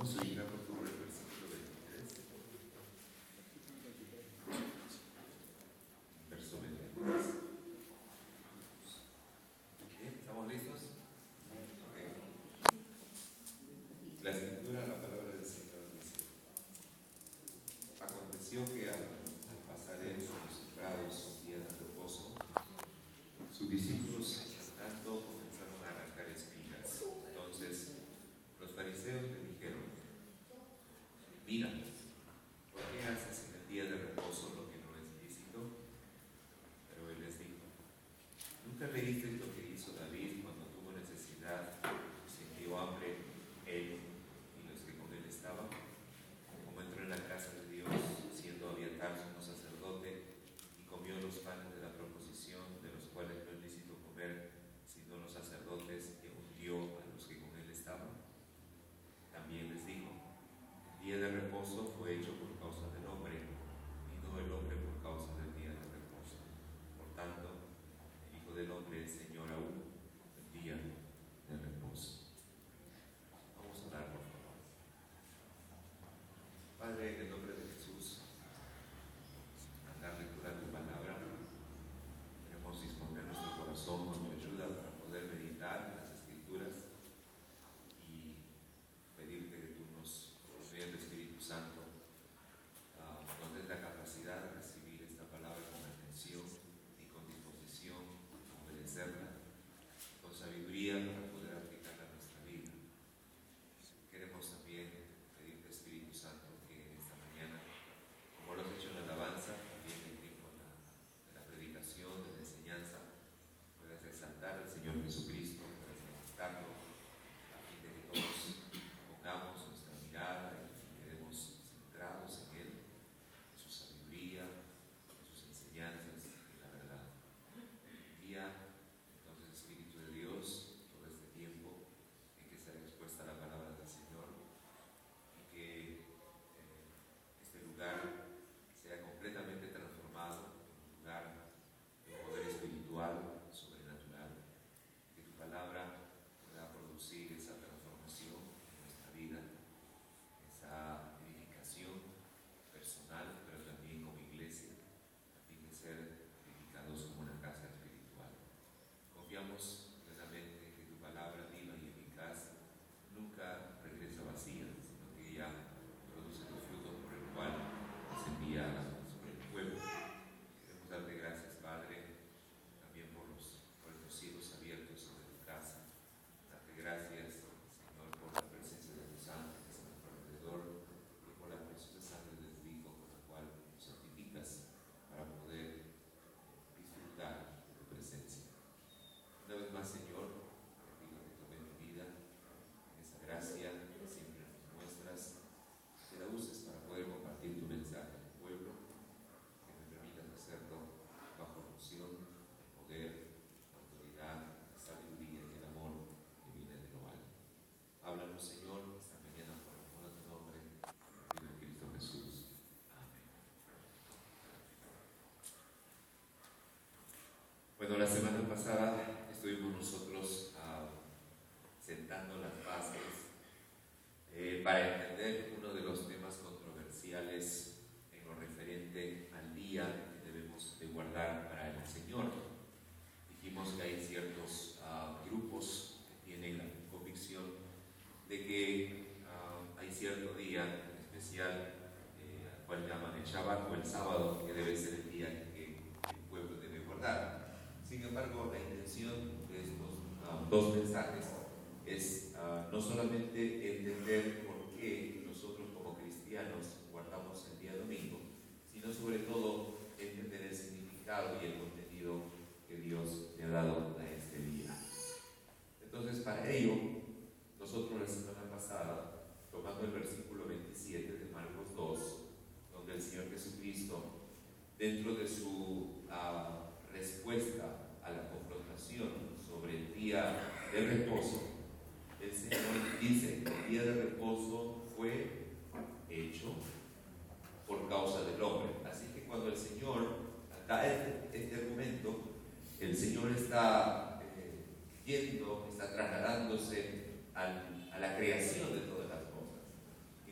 Vamos a ir a por favor el versículo 23. Verso 23. Bien, ¿estamos listos? Okay. La escritura, la palabra del Señor dice: aconteció que al pasar él sobre los sembrados un día de reposo, sus discípulos andando comenzaron a arrancar espigas. Entonces los fariseos le dijeron: mira, ¿por qué haces en el día de reposo lo que no es lícito? Pero él les dijo: ¿nunca leísteis lo que hizo David cuando tuvo necesidad y sintió hambre, él y los que con él estaban? Como entró en la casa de Dios, siendo Abiatar sumo sacerdote, y comió los panes de la proposición, de los cuales no es lícito comer sino los sacerdotes, y ungió a los que con él estaban. También les dijo: el día de reposo fue hecho por causa del hombre, y no el hombre por causa del día de reposo. Por tanto, el Hijo del Hombre es Señor aún del día de reposo. Vamos a orar, por favor. Padre, en el nombre de Jesús, al dar lectura a tu palabra, queremos disponer nuestro corazón con tu ayuda para poder meditar en las Escrituras y pedirte que tú nos, por medio del Espíritu Santo, nos des la capacidad de recibir esta palabra con atención y con disposición, obedecerla, con sabiduría para poder aplicarla a nuestra vida. Queremos también pedirte, Espíritu Santo, que en esta mañana, como lo has hecho en la alabanza, también en el tiempo de la predicación, de la enseñanza, puedas exaltar al Señor Jesucristo, puedas exaltarlo, a fin de que todos pongamos nuestra mirada y quedemos centrados en Él, en su sabiduría, en sus enseñanzas, en la verdad. Guía entonces, Espíritu de Dios, todo este tiempo en que será expuesta la palabra del Señor, y que este lugar sea completamente transformado en un lugar de poder espiritual, sobrenatural, que tu palabra pueda producir esa transformación en nuestra vida, esa edificación personal, pero también como iglesia, a fin de ser edificados como una casa espiritual. Confiamos plenamente que tu palabra viva y eficaz nunca regresa vacía, sino que ella produce los frutos por el cual se envía sobre el pueblo. Queremos darte gracias, Padre, también por estos cielos abiertos sobre tu casa. Darte gracias, Señor, por la presencia de tus ángeles a nuestro alrededor y por la preciosa sangre de tu Hijo, con la cual nos santificas para poder disfrutar de tu presencia. Una vez más, Señor, te pido que tomes mi vida en esa gracia que siempre nos muestras, que la uses para poder compartir tu mensaje al pueblo, que me permitas hacerlo bajo la unción, el poder, la autoridad, la sabiduría y el amor que viene de lo alto. Háblanos, Señor, esta mañana por amor a tu nombre, en Cristo Jesús. Amén. Bueno, la semana pasada estuvimos nosotros sentando las bases para entender uno de los temas controversiales en lo referente al día que debemos de guardar para el Señor. Dijimos que hay ciertos grupos que tienen la convicción de que hay cierto día especial al cual llaman el Shabbat o el sábado, que debe ser el día que el pueblo debe guardar. Sin embargo, la intención de estos dos mensajes es no solamente entender por qué nosotros como cristianos guardamos el día domingo, sino sobre todo entender el significado y el contenido que Dios le ha dado a este día. Entonces, para ello, nosotros la semana pasada, tomando el versículo 27 de Marcos 2, donde el Señor Jesucristo, dentro de su respuesta a la confrontación sobre el día de reposo, el Señor dice que el día de reposo fue hecho por causa del hombre. Así que cuando el Señor da este argumento, el Señor está está trasladándose a la creación de todas las cosas.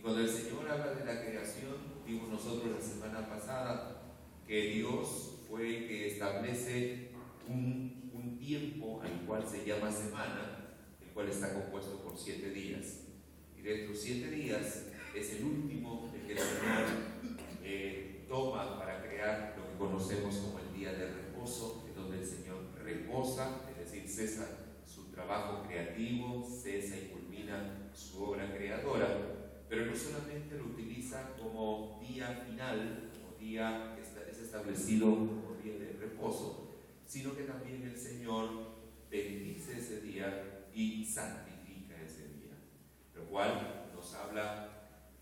cuando el Señor habla de la creación, vimos nosotros la semana pasada que Dios fue el que establece un tiempo al cual se llama semana, el cual está compuesto por 7 días. Y de estos 7 días es el último el que el Señor toma para crear lo que conocemos como el día de reposo, en donde el Señor reposa, es decir, cesa su trabajo creativo, cesa y culmina su obra creadora, pero no solamente lo utiliza como día final, como día que es establecido como día de reposo, sino que también el Señor bendice ese día y santifica ese día, lo cual nos habla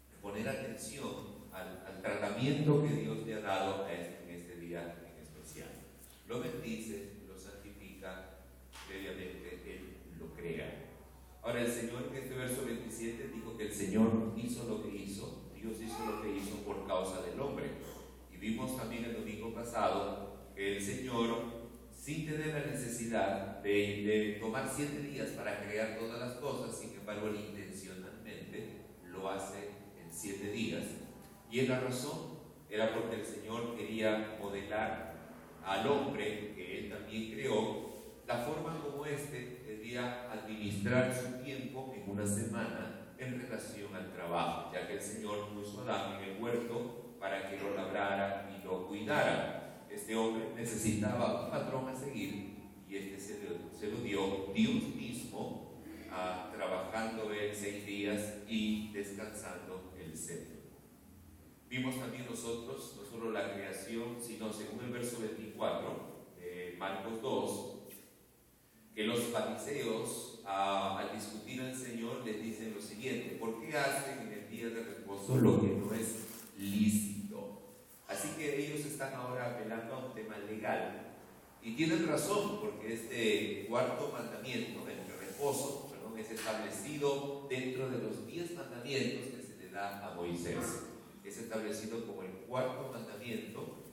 de poner atención al tratamiento que Dios le ha dado en este día en especial. Lo bendice, lo santifica, previamente Él lo crea. Ahora el Señor en este verso 27 dijo que el Señor hizo lo que hizo, Dios hizo lo que hizo por causa del hombre. Y vimos también el domingo pasado que el Señor, sin tener la necesidad de tomar 7 días para crear todas las cosas, sin embargo Él intencionalmente lo hace en 7 días. Y la razón era porque el Señor quería modelar al hombre que Él también creó, la forma como éste debía administrar su tiempo en una semana en relación al trabajo, ya que el Señor puso a Adán en el huerto para que lo labrara y lo cuidara. Este hombre necesitaba un patrón a seguir y este se lo dio Dios mismo, trabajando él 6 días y descansando el 7. Vimos también nosotros, no solo la creación, sino según el verso 24 de Marcos 2, que los fariseos al discutir al Señor les dicen lo siguiente: ¿por qué hacen en el día de reposo lo que no es lícito? Así que ellos están ahora apelando a un tema legal y tienen razón, porque este cuarto mandamiento, el reposo, es establecido dentro de los 10 mandamientos que se le da a Moisés. Es establecido como el cuarto mandamiento,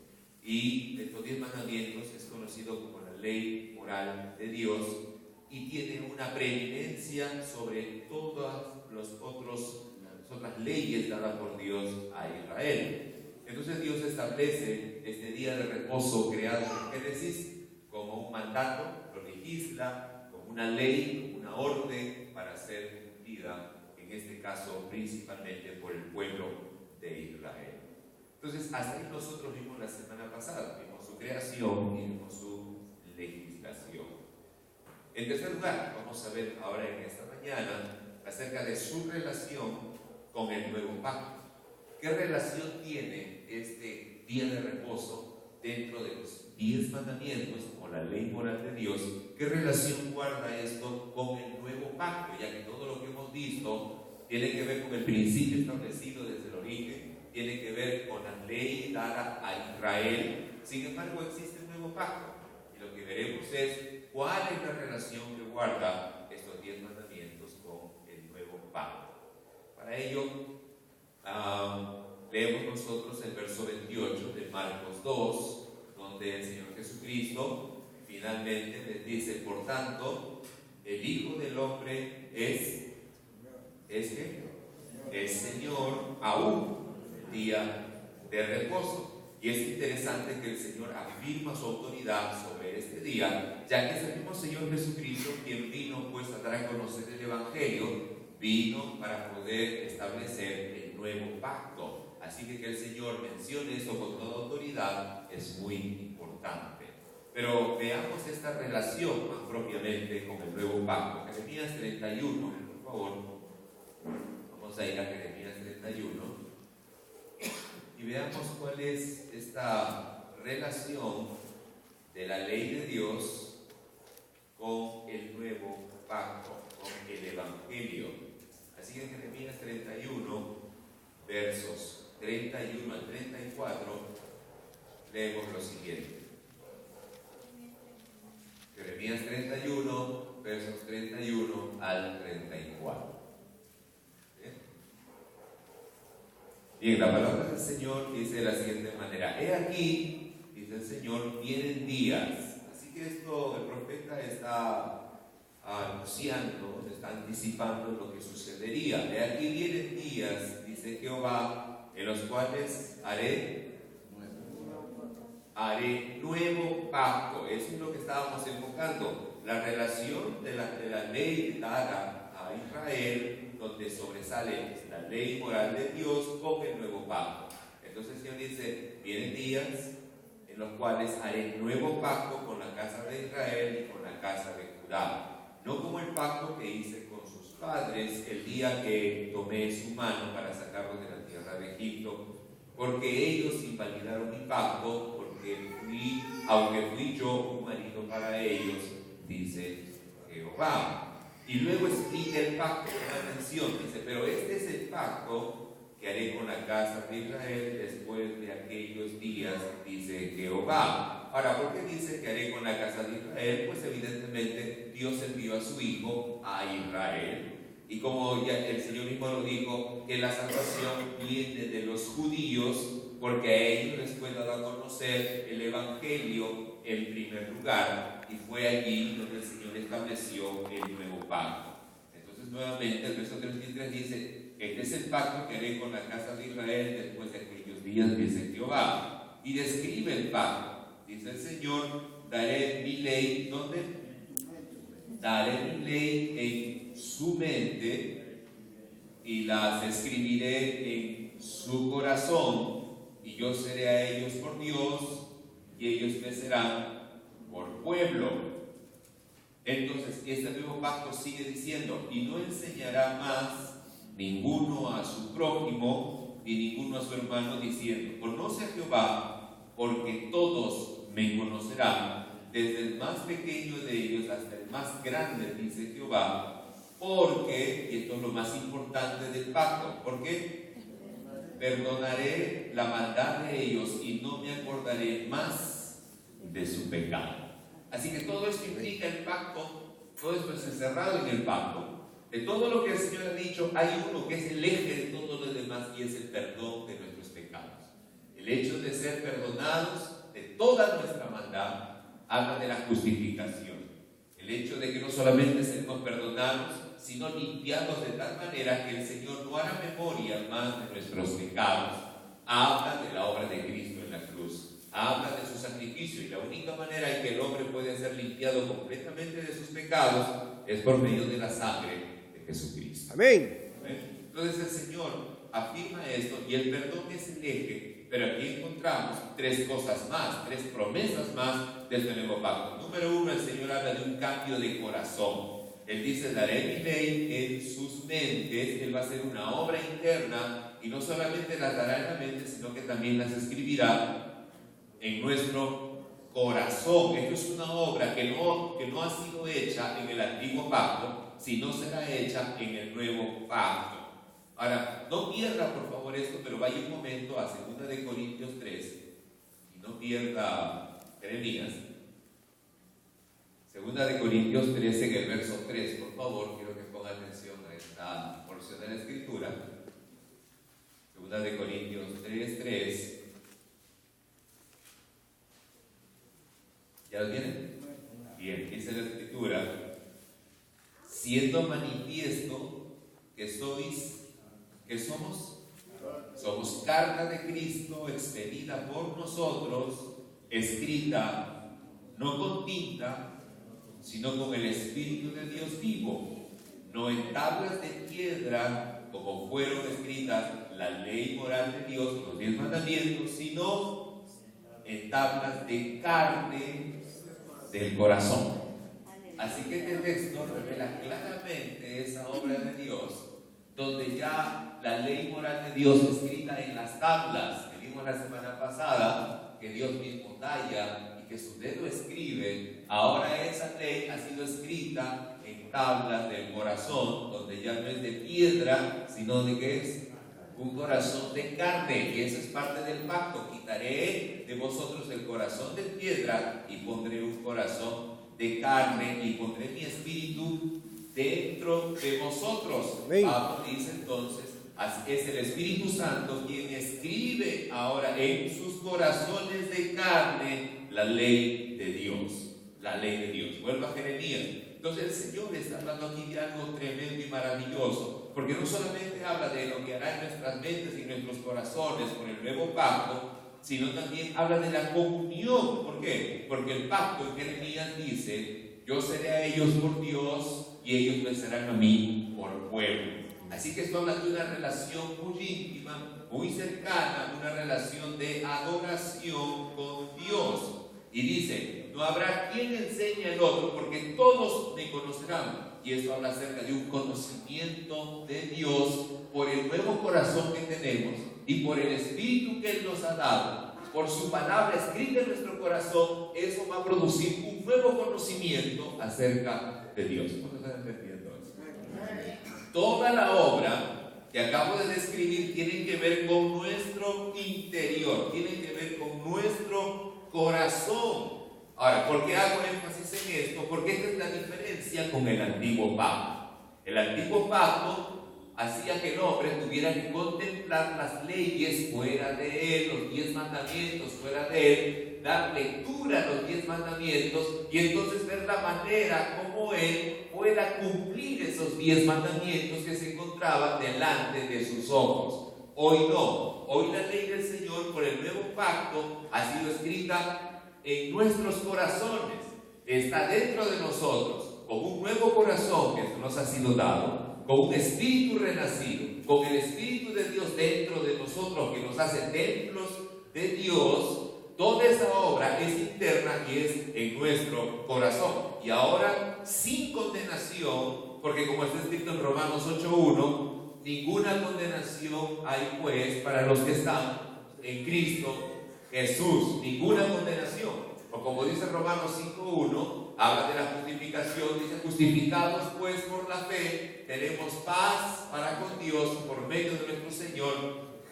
y estos 10 mandamientos es conocido como la ley moral de Dios y tiene una preeminencia sobre todas las otras leyes dadas por Dios a Israel. Entonces Dios establece este día de reposo creado en Génesis como un mandato, lo legisla como una ley, como una orden para ser cumplida, en este caso principalmente por el pueblo de Israel. Entonces, hasta ahí nosotros vimos la semana pasada, vimos su creación y vimos su legislación. En tercer lugar, vamos a ver ahora en esta mañana acerca de su relación con el nuevo pacto. ¿Qué relación tiene este día de reposo dentro de los 10 mandamientos o la ley moral de Dios? ¿Qué relación guarda esto con el nuevo pacto? Ya que todo lo que hemos visto tiene que ver con el principio establecido desde el origen, tiene que ver con la ley dada a Israel. Sin embargo, existe un nuevo pacto y lo que veremos es cuál es la relación que guarda estos 10 mandamientos con el nuevo pacto. Para ello, leemos nosotros el verso 28 de Marcos 2, donde el Señor Jesucristo finalmente les dice: por tanto, el Hijo del Hombre es Señor aún el día de reposo. Y es interesante que el Señor afirma su autoridad sobre este día, ya que es el mismo Señor Jesucristo quien vino pues a dar a conocer el Evangelio, vino para poder establecer el nuevo pacto. Así que el Señor mencione eso con toda autoridad es muy importante. Pero veamos esta relación más propiamente con el nuevo pacto. Jeremías 31, por favor. Vamos a ir a Jeremías 31 y veamos cuál es esta relación de la ley de Dios con el nuevo pacto, con el Evangelio. Así que en Jeremías 31, versos 31 al 34, leemos lo siguiente. Jeremías 31, versos 31 al 34. Bien, la palabra del Señor dice de la siguiente manera: he aquí, dice el Señor, vienen días. Así que esto el profeta está anunciando, está anticipando lo que sucedería. He aquí vienen días, dice dice Jehová, en los cuales haré nuevo pacto. Eso es lo que estábamos enfocando, la relación de la ley dada a Israel, donde sobresale la ley moral de Dios con el nuevo pacto. Entonces el Señor dice, vienen días en los cuales haré nuevo pacto con la casa de Israel y con la casa de Judá, no como el pacto que hice con sus padres el día que tomé su mano para sacarlos de la tierra de Egipto, porque ellos invalidaron mi pacto, aunque fui yo un marido para ellos, dice Jehová. Y luego explica el pacto con una mención, dice, pero este es el pacto que haré con la casa de Israel después de aquellos días, dice Jehová. Ahora, ¿por qué dice que haré con la casa de Israel? Pues evidentemente Dios envió a su Hijo a Israel. Y como ya el Señor mismo lo dijo, que la salvación viene de los judíos, porque a ellos les fue dado a conocer el Evangelio en primer lugar, y fue allí donde el Señor estableció el nuevo pacto. Entonces nuevamente el verso 33 dice, este es el pacto que haré con la casa de Israel después de aquellos días, dice Jehová. Y describe el pacto, dice el Señor, daré mi ley, ¿dónde? Daré mi ley en su mente y las escribiré en su corazón, y yo seré a ellos por Dios y ellos me serán por pueblo. Entonces este nuevo pacto sigue diciendo, y no enseñará más ninguno a su prójimo ni ninguno a su hermano diciendo, conoce a Jehová, porque todos me conocerán, desde el más pequeño de ellos hasta el más grande, dice Jehová, porque, y esto es lo más importante del pacto, porque perdonaré la maldad de ellos y no me acordaré más de su pecado. Así que todo esto implica el pacto, todo esto es encerrado en el pacto. De todo lo que el Señor ha dicho, hay uno que es el eje de todo lo demás, y es el perdón de nuestros pecados. El hecho de ser perdonados de toda nuestra maldad habla de la justificación. El hecho de que no solamente seremos perdonados, sino limpiados de tal manera que el Señor no hará memoria más de nuestros pecados. Habla de la obra de Cristo en la cruz, habla de su sacrificio, y la única manera en que el hombre puede ser limpiado completamente de sus pecados es por medio de la sangre de Jesucristo. Amén. Entonces el Señor afirma esto, y el perdón es el eje, pero aquí encontramos tres cosas más, tres promesas más de este nuevo pacto. Número uno, el Señor habla de un cambio de corazón. Él dice, daré mi ley en sus mentes. Él va a hacer una obra interna, y no solamente las dará en la mente, sino que también las escribirá en nuestro corazón. Esto es una obra que no ha sido hecha en el antiguo pacto, sino será hecha en el nuevo pacto. Ahora, no pierda por favor esto, pero vaya un momento a 2 de Corintios 3, y no pierda Jeremías. 2 de Corintios 13, en el verso 3, por favor, quiero que ponga atención a esta porción de la Escritura. 2 de Corintios 3. ¿Ya lo tienen? Bien, dice la Escritura, siendo manifiesto que somos carta de Cristo, expedida por nosotros, escrita no con tinta, sino con el Espíritu de Dios vivo, no en tablas de piedra, como fueron escritas la ley moral de Dios, los 10 mandamientos, sino en tablas de carne del corazón. Así que este texto revela claramente esa obra de Dios, donde ya la ley moral de Dios escrita en las tablas, que vimos la semana pasada, que Dios mismo talla y que su dedo escribe, ahora esa ley ha sido escrita en tablas del corazón, donde ya no es de piedra, sino de que es un corazón de carne, y eso es parte del pacto. Quitaré de vosotros el corazón de piedra y pondré un corazón de carne, y pondré mi espíritu dentro de vosotros. Pablo dice entonces, es el Espíritu Santo quien escribe ahora en sus corazones de carne la ley de Dios. La ley de Dios. Vuelvo a Jeremías. Entonces el Señor está hablando aquí de algo tremendo y maravilloso, porque no solamente habla de lo que hará en nuestras mentes y nuestros corazones con el nuevo pacto, sino también habla de la comunión. ¿Por qué? Porque el pacto en Jeremías dice: yo seré a ellos por Dios y ellos me serán a mí por pueblo. Así que esto habla de una relación muy íntima, muy cercana, una relación de adoración con Dios. Y dice: no habrá quien enseñe al otro, porque todos me conocerán. Y esto habla acerca de un conocimiento de Dios por el nuevo corazón que tenemos y por el Espíritu que Él nos ha dado. Por su palabra escrita en nuestro corazón, eso va a producir un nuevo conocimiento acerca de Dios. ¿Cómo están entendiendo eso? Toda la obra que acabo de describir tiene que ver con nuestro interior, tiene que ver con nuestro corazón. Ahora, ¿por qué hago énfasis en esto? Porque esta es la diferencia con el antiguo pacto. El antiguo pacto hacía que el hombre tuviera que contemplar las leyes fuera de él, los 10 mandamientos fuera de él, dar lectura a los 10 mandamientos y entonces ver la manera como él pueda cumplir esos 10 mandamientos que se encontraban delante de sus ojos. Hoy no, hoy la ley del Señor por el nuevo pacto ha sido escrita en nuestros corazones, está dentro de nosotros, con un nuevo corazón que nos ha sido dado, con un espíritu renacido, con el Espíritu de Dios dentro de nosotros que nos hace templos de Dios. Toda esa obra es interna y es en nuestro corazón. Y ahora sin condenación, porque como está escrito en Romanos 8:1, ninguna condenación hay pues para los que están en Cristo Jesús, ninguna condenación. O como dice Romanos 5:1, habla de la justificación, dice: justificados pues por la fe, tenemos paz para con Dios por medio de nuestro Señor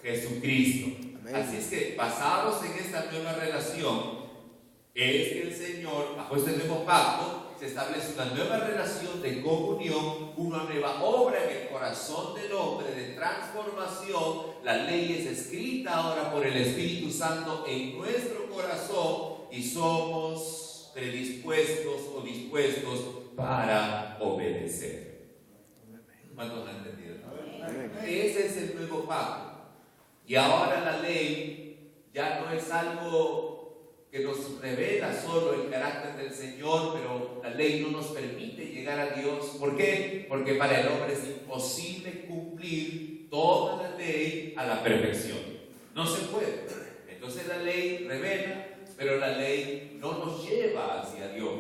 Jesucristo. Amén. Así es que basados en esta nueva relación, es que el Señor, bajo este nuevo pacto, se establece una nueva relación de comunión, una nueva obra en el corazón del hombre de transformación. La ley es escrita ahora por el Espíritu Santo en nuestro corazón y somos predispuestos o dispuestos para obedecer. ¿Cuántos han entendido? Ese es el nuevo pacto. Y ahora la ley ya no es algo que nos revela solo el carácter del Señor, pero la ley no nos permite llegar a Dios. ¿Por qué? Porque para el hombre es imposible cumplir toda la ley a la perfección. No se puede. Entonces la ley revela, pero la ley no nos lleva hacia Dios.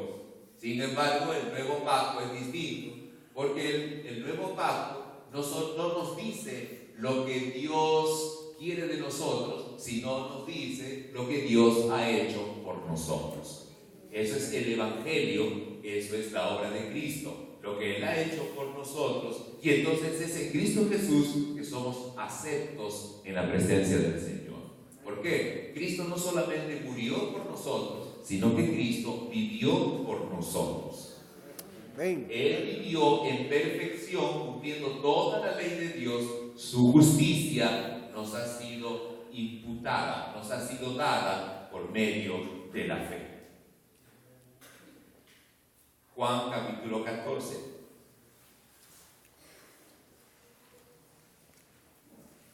Sin embargo, el nuevo pacto es distinto, porque el nuevo pacto no nos dice lo que Dios quiere de nosotros, sino nos dice lo que Dios ha hecho por nosotros. Eso es el Evangelio, eso es la obra de Cristo, lo que Él ha hecho por nosotros, y entonces es en Cristo Jesús que somos aceptos en la presencia del Señor. ¿Por qué? Cristo no solamente murió por nosotros, sino que Cristo vivió por nosotros. Él vivió en perfección, cumpliendo toda la ley de Dios. Su justicia nos ha sido imputada, nos ha sido dada por medio de la fe. Juan capítulo 14.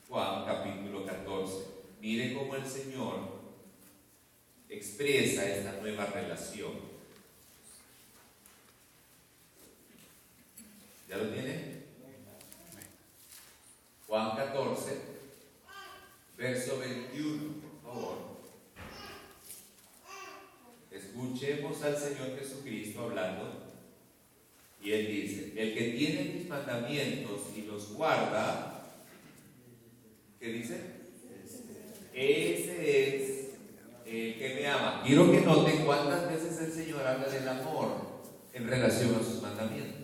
Juan capítulo 14. Mire cómo el Señor expresa esta nueva relación. ¿Ya lo tiene? Juan 14, verso 21, por favor. Escuchemos al Señor Jesucristo hablando. Y Él dice: el que tiene mis mandamientos y los guarda, ¿qué dice? Ese es el que me ama. Quiero que noten cuántas veces el Señor habla del amor en relación a sus mandamientos.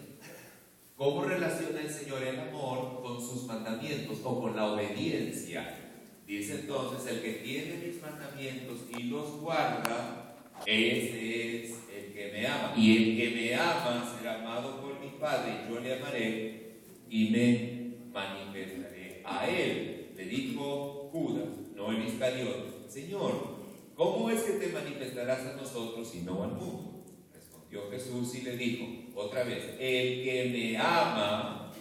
¿Cómo relaciona el Señor el amor con sus mandamientos o con la obediencia? Dice entonces: el que tiene mis mandamientos y los guarda, ese es el que me ama. Y el que me ama será amado por mi Padre, y yo le amaré y me manifestaré a él. Le dijo Judas, no el Iscariote: Señor, ¿cómo es que te manifestarás a nosotros y no al mundo? Respondió Jesús y le dijo: Otra vez, el que me ama,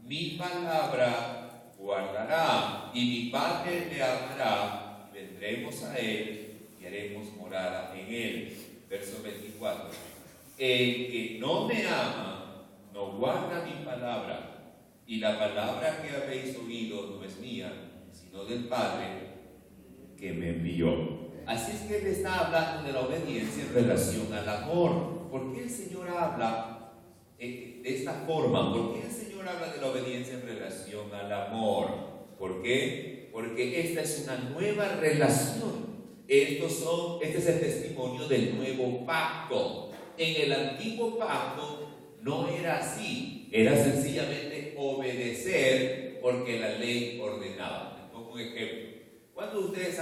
mi palabra guardará, y mi Padre le amará, y vendremos a él y haremos morada en él. Verso 24. El que no me ama, no guarda mi palabra, y la palabra que habéis oído no es mía, sino del Padre que me envió. Así es que él está hablando de la obediencia en relación al amor. ¿Por qué el Señor habla de esta forma? ¿Por qué el Señor habla de la obediencia en relación al amor? ¿Por qué? Porque esta es una nueva relación. Este es el testimonio del nuevo pacto. En el antiguo pacto no era así. Era sencillamente obedecer porque la ley ordenaba. Les pongo un ejemplo. Cuando ustedes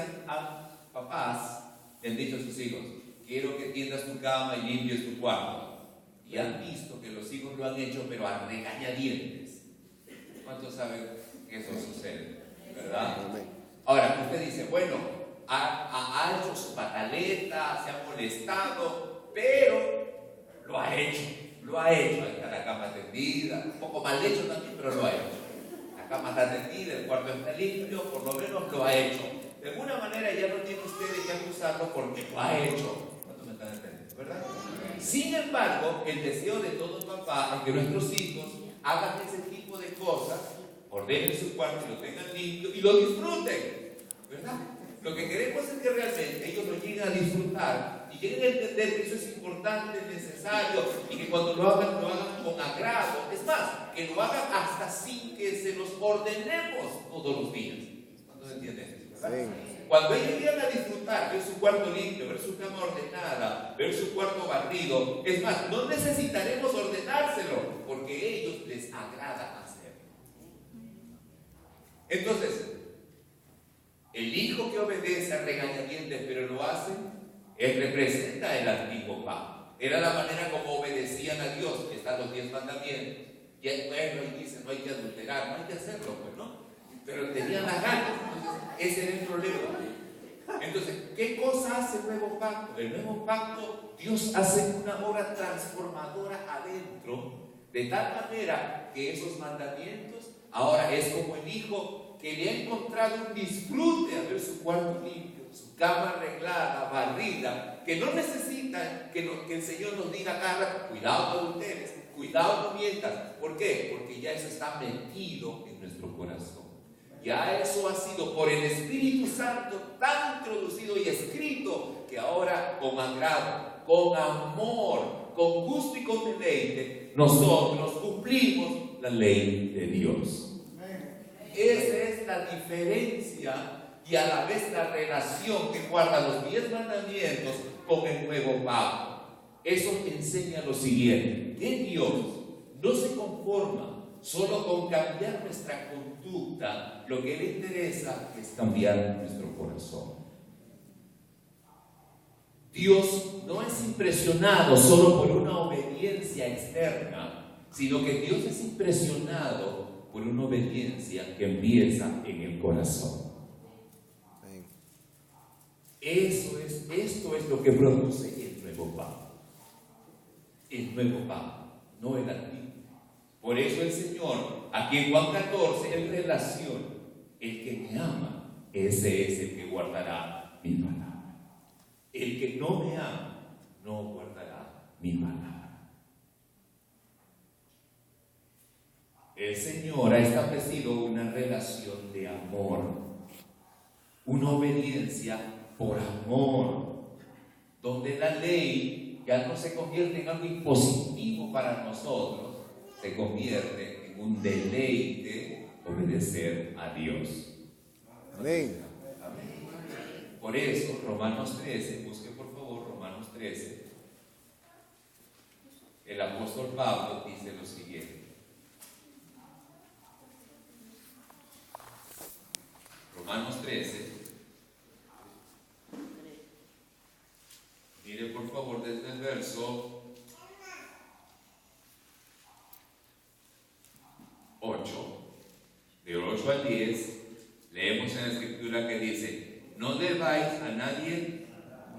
papás le han dicho a sus hijos: quiero que tiendas tu cama y limpies tu cuarto, y han visto que los hijos lo han hecho, pero a regañadientes. ¿Cuántos saben que eso sucede? ¿Verdad? Ahora, usted dice: bueno, ha hecho su pataleta, se ha molestado, pero lo ha hecho. Ahí está la cama tendida, un poco mal hecho también, pero lo ha hecho. La cama está tendida, el cuarto está limpio, por lo menos lo ha hecho. De alguna manera ya no tiene ustedes que acusarlo porque lo ha hecho. ¿Cuánto me están entendiendo? ¿Verdad? Sin embargo, el deseo de todo papá es que nuestros hijos hagan ese tipo de cosas, ordenen su cuarto y lo tengan limpio y lo disfruten, ¿verdad? Lo que queremos es que realmente ellos lo lleguen a disfrutar y lleguen a entender que eso es importante, necesario, y que cuando lo hagan con agrado. Es más, que lo hagan hasta sin que se los ordenemos todos los días. ¿Cuántos entienden? Cuando ellos llegan a disfrutar, ver su cuarto limpio, ver su cama ordenada, ver su cuarto barrido, es más, no necesitaremos ordenárselo porque ellos les agrada hacerlo. Entonces, el hijo que obedece a regañadientes pero lo hace, él representa el antiguo pacto. Era la manera como obedecían a Dios. Están los 10 mandamientos. Y bueno, y dice: no hay que adulterar, no hay que hacerlo, pues, ¿no? Pero tenían las ganas. Entonces, ese era el problema. Entonces, ¿qué cosa hace el nuevo pacto? El nuevo pacto, Dios hace una obra transformadora adentro, de tal manera que esos mandamientos ahora es como el hijo que le ha encontrado un disfrute a ver su cuarto limpio, su cama arreglada, barrida, que no necesita que el Señor nos diga cada rato: cuidado no adulteres, cuidado no mientas. ¿Por qué? Porque ya eso está metido en nuestro corazón. Ya eso ha sido por el Espíritu Santo tan introducido y escrito que ahora con agrado, con amor, con gusto y con deleite, nosotros cumplimos la ley de Dios. Esa es la diferencia y a la vez la relación que guarda los 10 mandamientos con el nuevo pacto. Eso enseña lo siguiente: que Dios no se conforma solo con cambiar nuestra conducta, lo que le interesa es cambiar nuestro corazón. Dios no es impresionado solo por una obediencia externa, sino que Dios es impresionado por una obediencia que empieza en el corazón. Esto es lo que produce el nuevo pacto. El nuevo pacto, no el antiguo. Por eso el Señor, aquí en Juan 14, Él relaciona: el que me ama, ese es el que guardará mi palabra. El que no me ama, no guardará mi palabra. El Señor ha establecido una relación de amor, una obediencia por amor, donde la ley ya no se convierte en algo impositivo para nosotros, se convierte en un deleite obedecer a Dios. Amén. Por eso, Romanos 13, busque por favor Romanos 13. El apóstol Pablo dice lo siguiente. Romanos 13. Mire por favor desde el verso 8, de 8 al 10, leemos en la escritura que dice: no debáis a nadie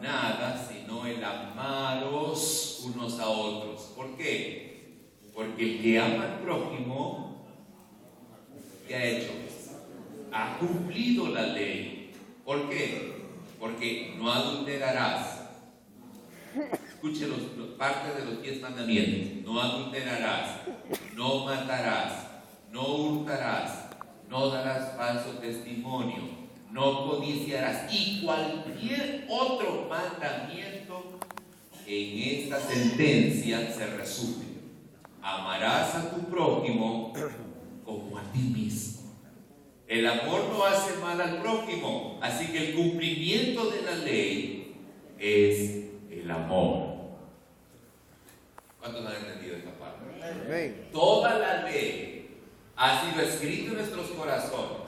nada sino el amaros los unos a otros. ¿Por qué? Porque el que ama al prójimo, ¿qué ha hecho? Ha cumplido la ley. ¿Por qué? Porque no adulterarás. Escuche parte de los 10 mandamientos. No adulterarás, no matarás, no hurtarás, no darás falso testimonio, no codiciarás. Y cualquier otro mandamiento en esta sentencia se resume: amarás a tu prójimo como a ti mismo. El amor no hace mal al prójimo, así que el cumplimiento de la ley es el amor. ¿Cuántos han entendido esta parte? Amén. Toda la ley ha sido escrita en nuestros corazones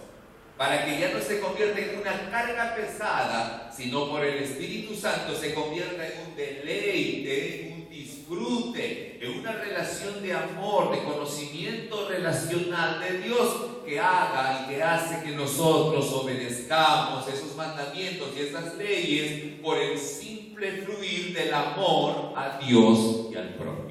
para que ya no se convierta en una carga pesada, sino por el Espíritu Santo se convierta en un deleite, un disfrute, en una relación de amor, de conocimiento relacional de Dios, que haga y que hace que nosotros obedezcamos esos mandamientos y esas leyes por el simple fluir del amor a Dios y al prójimo.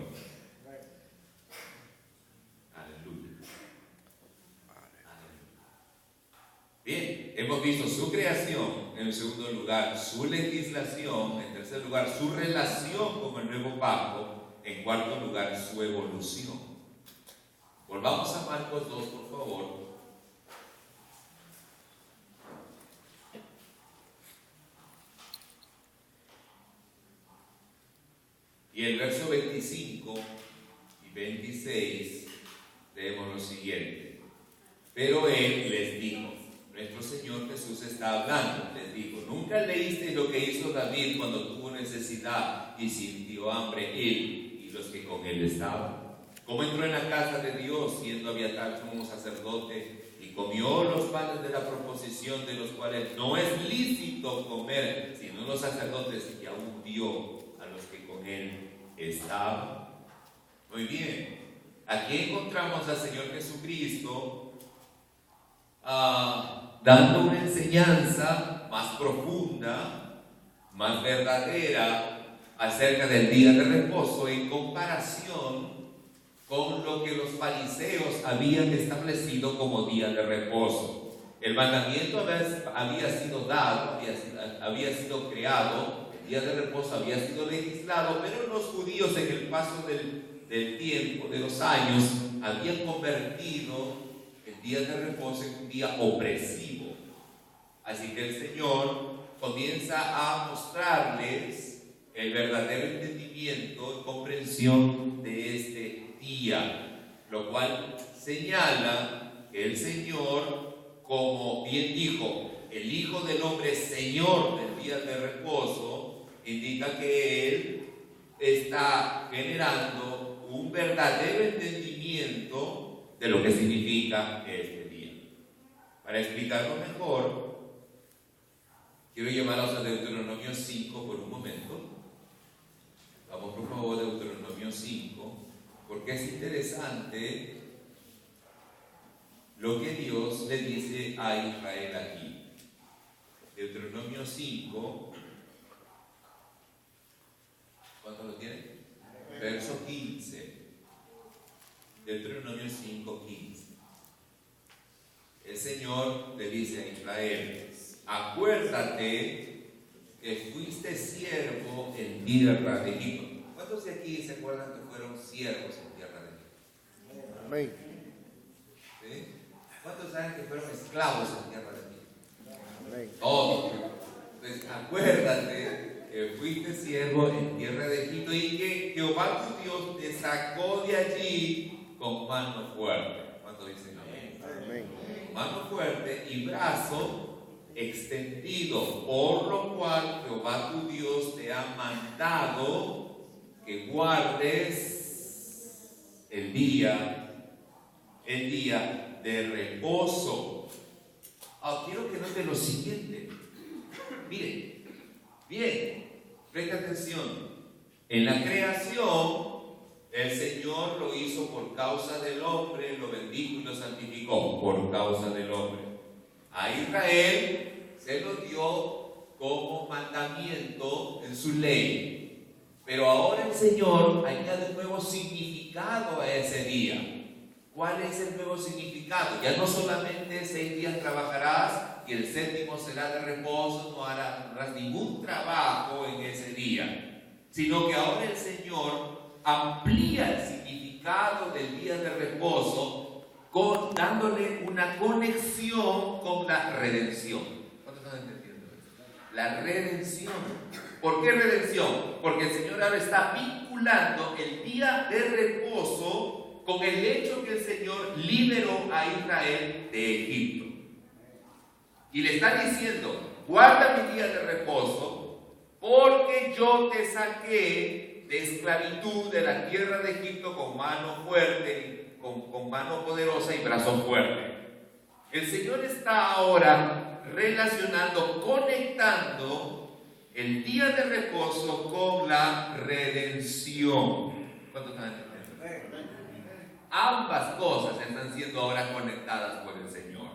Bien, hemos visto su creación, en segundo lugar su legislación, en tercer lugar su relación con el nuevo pacto, en cuarto lugar su evolución. Volvamos a Marcos 2, por favor. Y el verso 25 y 26 leemos lo siguiente: pero él les dijo, nuestro Señor Jesús está hablando, les dijo: ¿nunca leíste lo que hizo David cuando tuvo necesidad y sintió hambre él y los que con él estaban? ¿Cómo entró en la casa de Dios siendo Abiatar sumo sacerdote y comió los panes de la proposición, de los cuales no es lícito comer sino los sacerdotes, y aún dio a los que con él estaban? Muy bien, aquí encontramos al Señor Jesucristo dando una enseñanza más profunda, más verdadera acerca del día de reposo, en comparación con lo que los fariseos habían establecido como día de reposo. El mandamiento había sido dado, había sido creado, el día de reposo había sido legislado, pero los judíos, en el paso del tiempo, de los años, habían convertido el día de reposo es un día opresivo. Así que el Señor comienza a mostrarles el verdadero entendimiento y comprensión de este día, lo cual señala que el Señor, como bien dijo, el Hijo del Hombre es Señor del día de reposo, indica que Él está generando un verdadero entendimiento de lo que significa este día. Para explicarlo mejor, quiero llevarlos a Deuteronomio 5 por un momento. Vamos por favor a Deuteronomio 5, porque es interesante lo que Dios le dice a Israel aquí. Deuteronomio 5, ¿cuánto lo tienen? Verso 15. Deuteronomio 5, 15. El Señor le dice a Israel: acuérdate que fuiste siervo en tierra de Egipto. ¿Cuántos de aquí se acuerdan que fueron siervos en tierra de Egipto? Amén. ¿Sí? ¿Cuántos saben que fueron esclavos en tierra de Egipto? Amén. Todos. Entonces, acuérdate que fuiste siervo en tierra de Egipto y que Jehová tu Dios te sacó de allí con mano fuerte. ¿Cuántos dicen amén? Amén. Mano fuerte y brazo extendido, por lo cual Jehová tu Dios te ha mandado que guardes el día de reposo. Quiero que noten lo siguiente. Miren, bien, presta atención. En la creación, el Señor lo hizo por causa del hombre, lo bendijo y lo santificó por causa del hombre. A Israel se lo dio como mandamiento en su ley, Pero ahora el Señor añade un nuevo significado a ese día. ¿Cuál es el nuevo significado? Ya no solamente 6 días trabajarás y el séptimo será de reposo, no harás ningún trabajo en ese día, sino que ahora el Señor amplía el significado del día de reposo dándole una conexión con la redención. ¿Cuántos están entendiendo esto? La redención. ¿Por qué redención? Porque el Señor ahora está vinculando el día de reposo con el hecho que el Señor liberó a Israel de Egipto. Y le está diciendo: guarda mi día de reposo, porque yo te saqué de esclavitud de la tierra de Egipto con mano fuerte, con mano poderosa y brazo fuerte. El Señor está ahora relacionando, conectando el día de reposo con la redención. ¿Cuántos están entendiendo? Ambas cosas están siendo ahora conectadas por el Señor.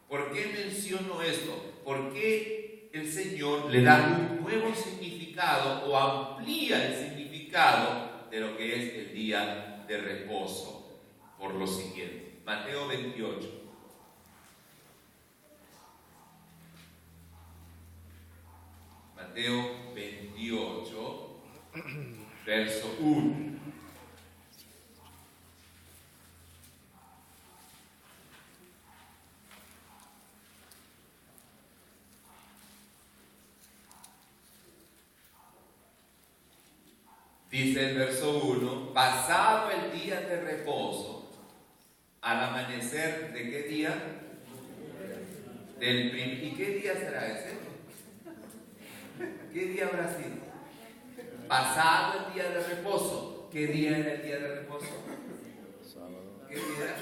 ¿Por qué menciono esto? Porque el Señor le da un nuevo significado o amplía el significado de lo que es el día de reposo. Por lo siguiente, Mateo 28. Mateo 28, verso 1. Dice el verso 1: pasado el día de reposo, al amanecer ¿de qué día? ¿Y qué día será ese? ¿Qué día habrá sido? Pasado el día de reposo. ¿Qué día era el día de reposo? Sábado. ¿Qué día era?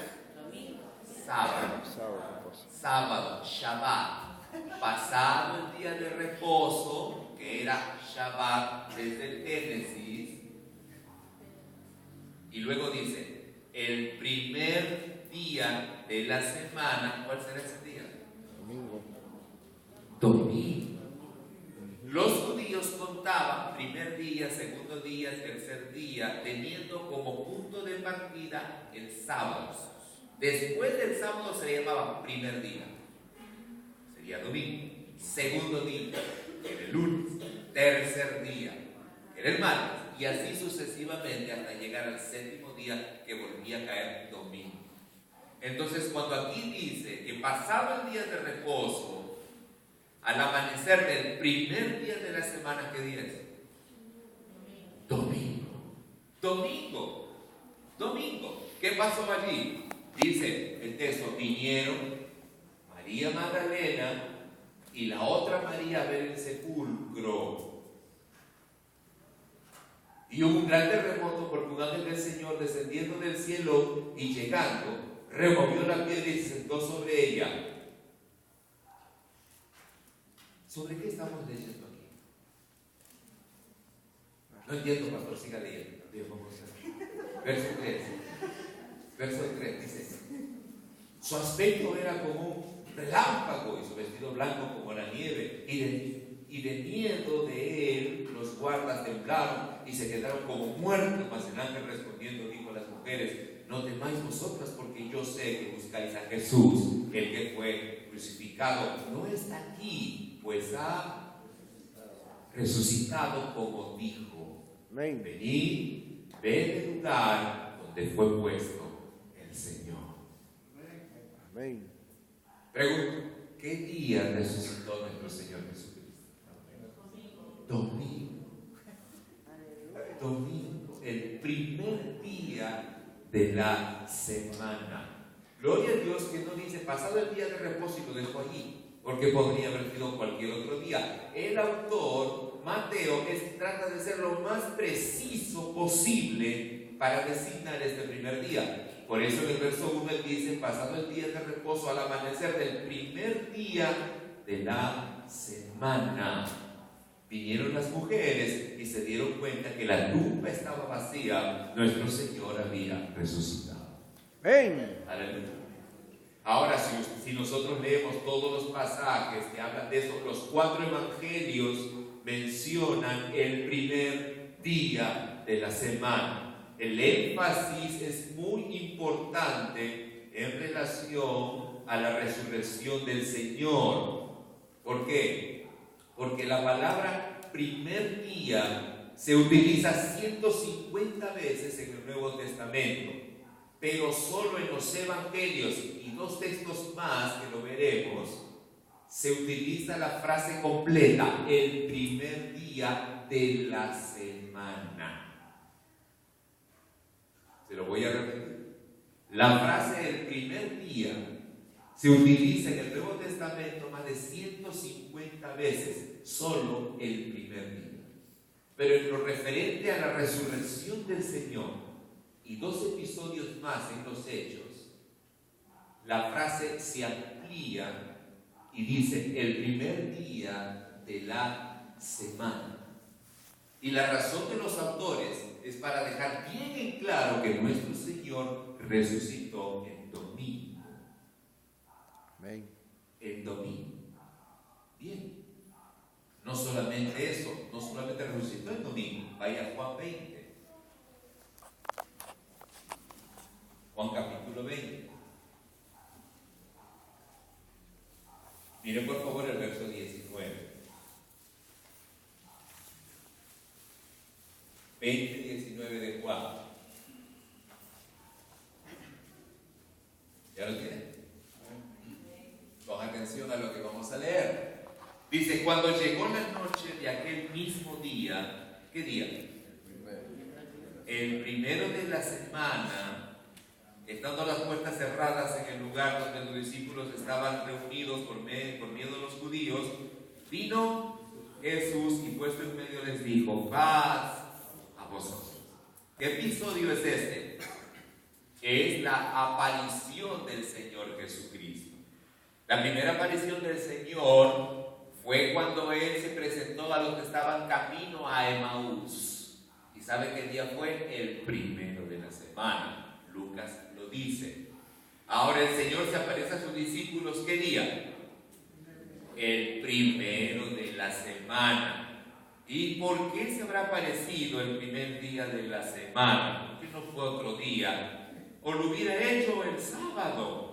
Sábado, Shabbat. Pasado el día de reposo, que era Shabbat desde el Génesis. Y luego dice: el primer día de la semana. ¿Cuál será ese día? Domingo. Los judíos contaban primer día, segundo día, tercer día, teniendo como punto de partida el sábado. Después del sábado se le llamaba primer día, sería domingo. Segundo día, era el lunes. Tercer día, era el martes. Y así sucesivamente hasta llegar al séptimo día, que volvía a caer domingo. Entonces, cuando aquí dice que pasado el día de reposo, al amanecer del primer día de la semana, ¿qué día es? Domingo. Domingo. ¿Qué pasó allí? Dice el texto: vinieron María Magdalena y la otra María a ver el sepulcro. Y hubo un gran terremoto, porque un ángel del Señor, descendiendo del cielo y llegando, removió la piedra y se sentó sobre ella. ¿Sobre qué estamos leyendo aquí? No entiendo, pastor, siga leyendo. Verso 3 dice: su aspecto era como un relámpago y su vestido blanco como la nieve, y de miedo de él los guardas temblaron y se quedaron como muertos. Mas el ángel respondiendo dijo a las mujeres: no temáis vosotras, porque yo sé que buscáis a Jesús, el que fue crucificado. No está aquí, pues ha resucitado como dijo. Venid, ved el lugar donde fue puesto el Señor. Amén. Pregunto: ¿qué día resucitó nuestro Señor Jesucristo? Domingo, el primer día de la semana. Gloria a Dios que no dice pasado el día de reposo y lo dejó allí, porque podría haber sido cualquier otro día. El autor, Mateo, trata de ser lo más preciso posible para designar este primer día. Por eso en el verso 1 él dice: pasado el día de reposo, al amanecer del primer día de la semana. Vinieron las mujeres y se dieron cuenta que la tumba estaba vacía. Nuestro Señor había resucitado. Amén. Aleluya. Ahora, si nosotros leemos todos los pasajes que hablan de eso, los 4 evangelios mencionan el primer día de la semana. El énfasis es muy importante en relación a la resurrección del Señor. ¿Por qué? Porque la palabra primer día se utiliza 150 veces en el Nuevo Testamento, pero solo en los evangelios y 2 textos más que lo veremos, se utiliza la frase completa, el primer día de la semana. Se lo voy a repetir. La frase el primer día se utiliza en el Nuevo Testamento más de 150 veces, solo el primer día. Pero en lo referente a la resurrección del Señor y 2 episodios más en los Hechos, la frase se amplía y dice el primer día de la semana. Y la razón de los autores es para dejar bien en claro que nuestro Señor resucitó el domingo. Amén. El domingo. Bien. No solamente eso, no solamente resucitó el domingo. Vaya a Juan 20. Juan capítulo 20. Miren por favor el verso 19. 20:19 de Juan. ¿Ya lo tienen? Con atención a lo que vamos a leer. Dice, cuando llegó la noche de aquel mismo día, ¿qué día? El primero de la semana, estando las puertas cerradas en el lugar donde los discípulos estaban reunidos por miedo de los judíos, vino Jesús y puesto en medio les dijo, paz a vosotros. ¿Qué episodio es este? Es la aparición del Señor Jesucristo. La primera aparición del Señor fue cuando Él se presentó a los que estaban camino a Emaús. ¿Y sabe qué día fue? El primero de la semana. Lucas lo dice. Ahora el Señor se aparece a sus discípulos, ¿qué día? El primero de la semana. ¿Y por qué se habrá aparecido el primer día de la semana? ¿Por qué no fue otro día? ¿O lo hubiera hecho el sábado?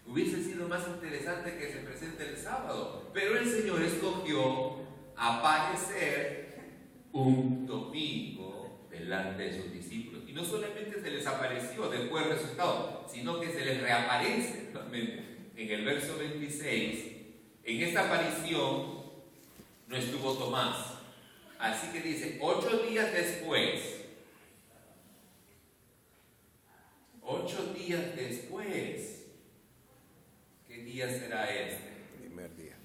Hubiese sido más interesante que se presente el sábado. Pero el Señor escogió aparecer un domingo delante de sus discípulos. Y no solamente se les apareció después del resultado, sino que se les reaparece nuevamente. En el verso 26, en esta aparición no estuvo Tomás. Así que dice, 8 días después, 8 días después, ¿qué día será este? Primer día.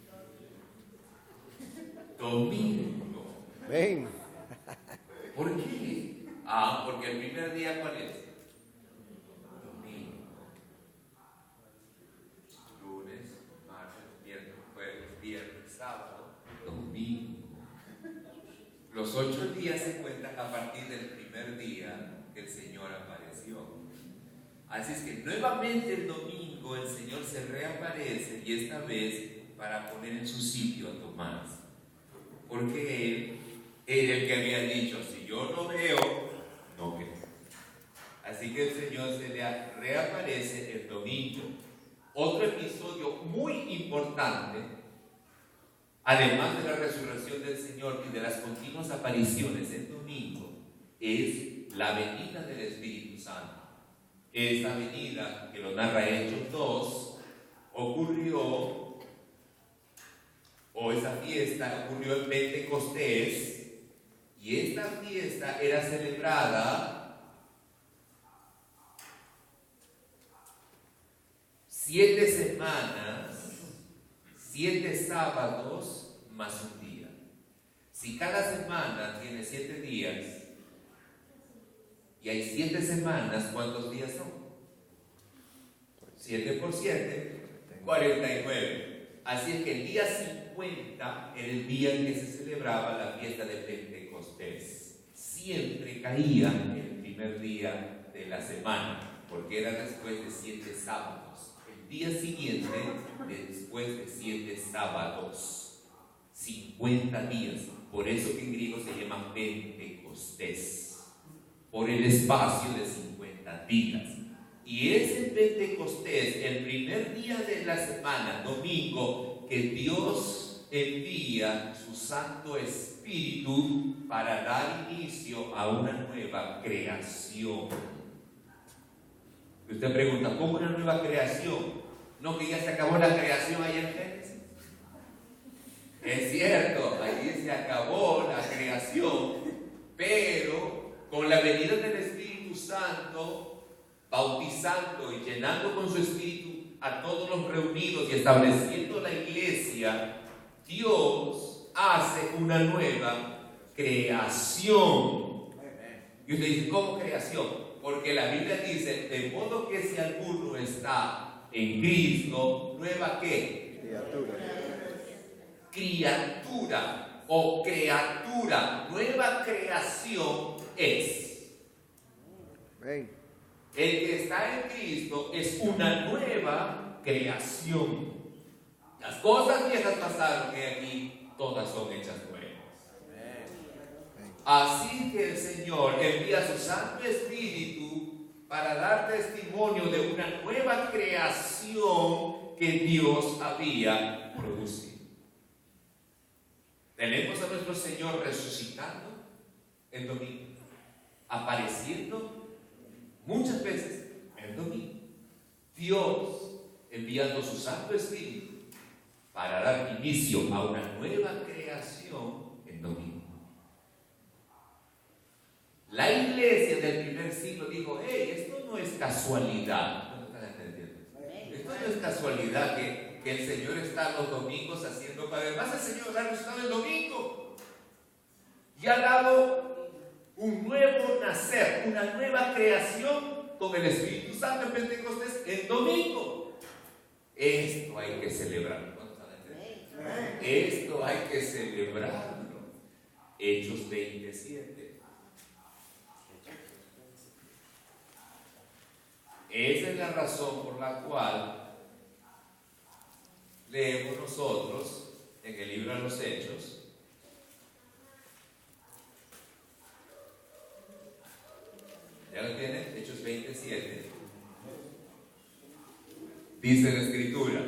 Domingo. Amén. ¿Por qué? Porque el primer día, ¿cuál es? Domingo. Lunes, martes, miércoles, jueves, viernes, sábado, domingo. Los 8 días se cuentan a partir del primer día que el Señor apareció. Así es que nuevamente el domingo el Señor se reaparece y esta vez para poner en su sitio a Tomás. Porque él era el que había dicho, si yo no veo, no creo. Así que el Señor se le reaparece el domingo. Otro episodio muy importante, además de la resurrección del Señor y de las continuas apariciones el domingo, es la venida del Espíritu Santo. Esta venida, que lo narra Hechos 2, ocurrió, o esa fiesta ocurrió en Pentecostés, y esta fiesta era celebrada 7 semanas, 7 sábados más un día. Si cada semana tiene 7 días y hay 7 semanas, ¿cuántos días son? 7 por 7, 49. Así es que el día 50 era el día en que se celebraba la fiesta de Pentecostés. Siempre caía el primer día de la semana, porque era después de 7 sábados. El día siguiente, después de 7 sábados. 50 días Por eso que en griego se llama Pentecostés, por el espacio de 50 días. Y es el Pentecostés, el primer día de la semana, domingo, que Dios envía su Santo Espíritu para dar inicio a una nueva creación. Usted pregunta, ¿cómo una nueva creación? ¿No que ya se acabó la creación ahí en Génesis? Es cierto, ahí se acabó la creación, pero con la venida del Espíritu Santo, bautizando y llenando con su Espíritu a todos los reunidos y estableciendo la iglesia, Dios hace una nueva creación. Y usted dice, ¿cómo creación? Porque la Biblia dice, de modo que si alguno está en Cristo, ¿nueva qué? Criatura o criatura, nueva creación es. Amén. El que está en Cristo es una nueva creación. Las cosas viejas pasaron y aquí todas son hechas nuevas. Así que el Señor envía su Santo Espíritu para dar testimonio de una nueva creación que Dios había producido. Tenemos a nuestro Señor resucitando el domingo, apareciendo muchas veces el domingo. Dios enviando su Santo Espíritu para dar inicio a una nueva creación el domingo. La iglesia del primer siglo dijo, hey, esto no es casualidad. ¿No están entendiendo? Esto no es casualidad que el Señor está los domingos haciendo, además el Señor ha resucitado el domingo y ha dado un nuevo nacer, una nueva creación con el Espíritu Santo en Pentecostés el domingo. Esto hay que celebrarlo. ¿No están entendiendo? Esto hay que celebrarlo. Hechos 27. Esa es la razón por la cual leemos nosotros en el libro de los Hechos ¿ya lo tienen? Hechos 27. Dice la Escritura.